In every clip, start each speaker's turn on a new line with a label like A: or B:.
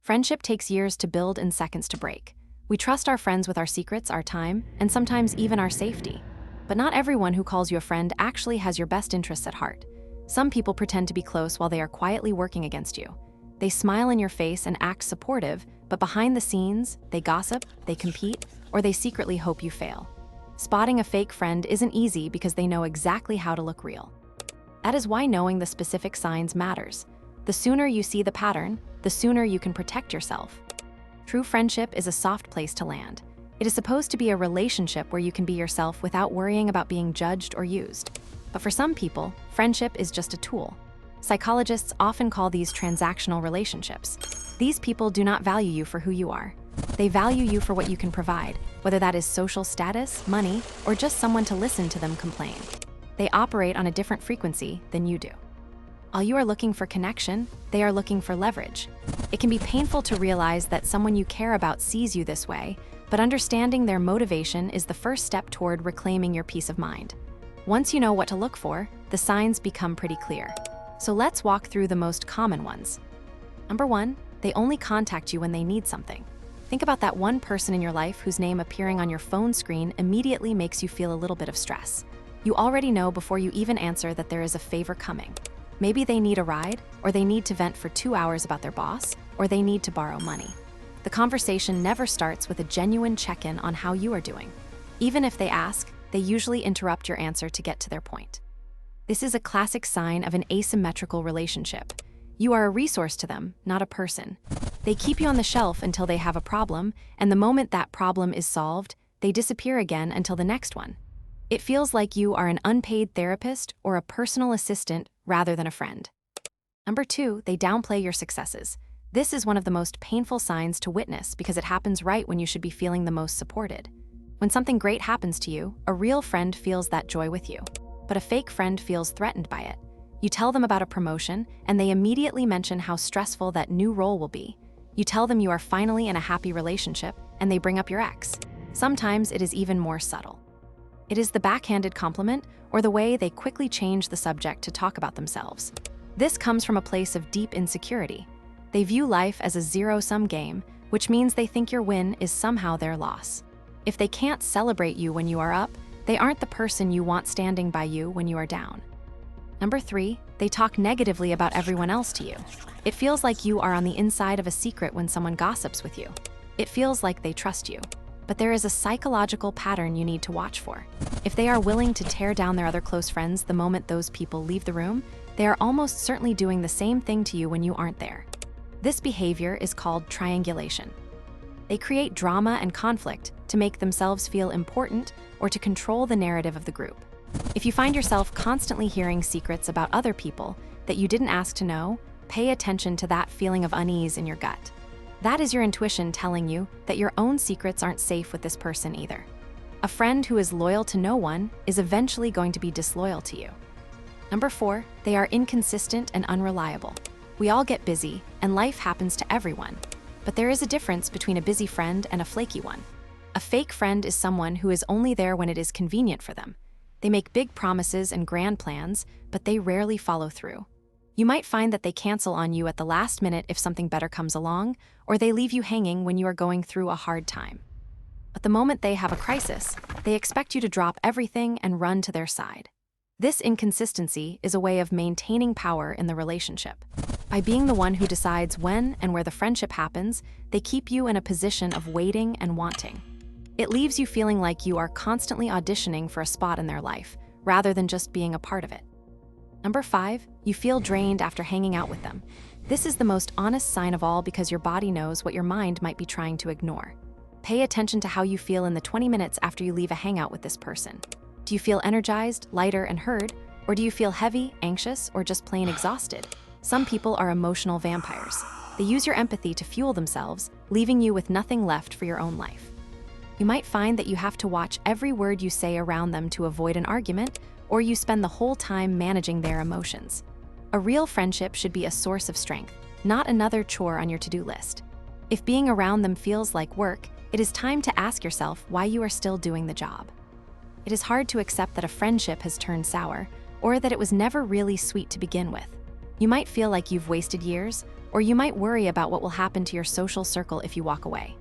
A: Friendship takes years to build and seconds to break. We trust our friends with our secrets, our time, and sometimes even our safety. But not everyone who calls you a friend actually has your best interests at heart. Some people pretend to be close while they are quietly working against you. They smile in your face and act supportive, but behind the scenes, they gossip, they compete, or they secretly hope you fail. Spotting a fake friend isn't easy because they know exactly how to look real. That is why knowing the specific signs matters. The sooner you see the pattern, the sooner you can protect yourself. True friendship is a soft place to land. It is supposed to be a relationship where you can be yourself without worrying about being judged or used. But for some people, friendship is just a tool. Psychologists often call these transactional relationships. These people do not value you for who you are. They value you for what you can provide, whether that is social status, money, or just someone to listen to them complain. They operate on a different frequency than you do. While you are looking for connection, they are looking for leverage. It can be painful to realize that someone you care about sees you this way, but understanding their motivation is the first step toward reclaiming your peace of mind. Once you know what to look for, the signs become pretty clear. So let's walk through the most common ones. Number 1, they only contact you when they need something. Think about that one person in your life whose name appearing on your phone screen immediately makes you feel a little bit of stress. You already know before you even answer that there is a favor coming. Maybe they need a ride, or they need to vent for 2 hours about their boss, or they need to borrow money. The conversation never starts with a genuine check-in on how you are doing. Even if they ask, they usually interrupt your answer to get to their point. This is a classic sign of an asymmetrical relationship. You are a resource to them, not a person. They keep you on the shelf until they have a problem, and the moment that problem is solved, they disappear again until the next one. It feels like you are an unpaid therapist or a personal assistant rather than a friend. Number 2, they downplay your successes. This is one of the most painful signs to witness because it happens right when you should be feeling the most supported. When something great happens to you, a real friend feels that joy with you, but a fake friend feels threatened by it. You tell them about a promotion, and they immediately mention how stressful that new role will be. You tell them you are finally in a happy relationship, and they bring up your ex. Sometimes it is even more subtle. It is the backhanded compliment or the way they quickly change the subject to talk about themselves. This comes from a place of deep insecurity. They view life as a zero-sum game, which means they think your win is somehow their loss. If they can't celebrate you when you are up, they aren't the person you want standing by you when you are down. Number 3, they talk negatively about everyone else to you. It feels like you are on the inside of a secret when someone gossips with you. It feels like they trust you. But there is a psychological pattern you need to watch for. If they are willing to tear down their other close friends the moment those people leave the room, they are almost certainly doing the same thing to you when you aren't there. This behavior is called triangulation. They create drama and conflict to make themselves feel important or to control the narrative of the group. If you find yourself constantly hearing secrets about other people that you didn't ask to know, pay attention to that feeling of unease in your gut. That is your intuition telling you that your own secrets aren't safe with this person either. A friend who is loyal to no one is eventually going to be disloyal to you. Number 4, they are inconsistent and unreliable. We all get busy, and life happens to everyone. But there is a difference between a busy friend and a flaky one. A fake friend is someone who is only there when it is convenient for them. They make big promises and grand plans, but they rarely follow through. You might find that they cancel on you at the last minute if something better comes along, or they leave you hanging when you are going through a hard time. But the moment they have a crisis, they expect you to drop everything and run to their side. This inconsistency is a way of maintaining power in the relationship. By being the one who decides when and where the friendship happens, they keep you in a position of waiting and wanting. It leaves you feeling like you are constantly auditioning for a spot in their life, rather than just being a part of it. Number 5, you feel drained after hanging out with them. This is the most honest sign of all because your body knows what your mind might be trying to ignore. Pay attention to how you feel in the 20 minutes after you leave a hangout with this person. Do you feel energized, lighter, and heard? Or do you feel heavy, anxious, or just plain exhausted? Some people are emotional vampires. They use your empathy to fuel themselves, leaving you with nothing left for your own life. You might find that you have to watch every word you say around them to avoid an argument, or you spend the whole time managing their emotions. A real friendship should be a source of strength, not another chore on your to-do list. If being around them feels like work, it is time to ask yourself why you are still doing the job. It is hard to accept that a friendship has turned sour, or that it was never really sweet to begin with. You might feel like you've wasted years, Or you might worry about what will happen to your social circle if you walk away.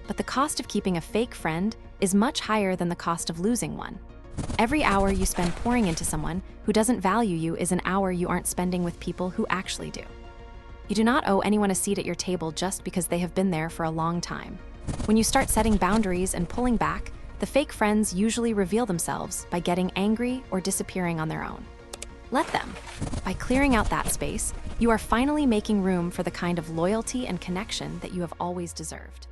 A: But the cost of keeping a fake friend is much higher than the cost of losing one. Every hour you spend pouring into someone who doesn't value you is an hour you aren't spending with people who actually do. You do not owe anyone a seat at your table just because they have been there for a long time. When you start setting boundaries and pulling back, the fake friends usually reveal themselves by getting angry or disappearing on their own. Let them. By clearing out that space, you are finally making room for the kind of loyalty and connection that you have always deserved.